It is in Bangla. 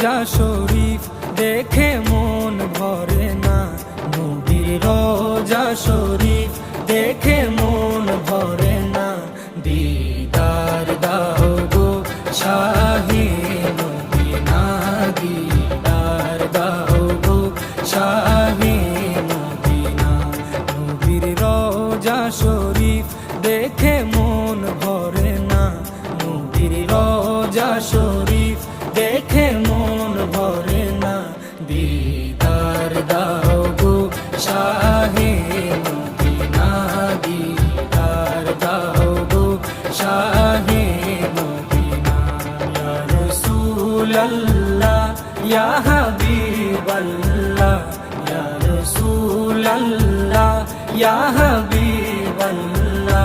রোজা শরীফ দেখে মন ভরে না, নবীর রোজা শরীফ দেখে মন ভরে না। দিদার দাও গো শাহে মদিনা, দিদার দাও গো শাহে মদিনা। নবীর রোজা শরীফ দেখে মন ভরে না, নবীর রোজা শরীফ দেখে মন ভরে না। দিদার দাও গো শাহে মদিনা, দিদার দাও গো শাহে মদিনা। ইয়া রাসূলাল্লাহ ইয়া হাবিবাল্লাহ, ইয়া রাসূলাল্লাহ ইয়া হাবিবাল্লাহ।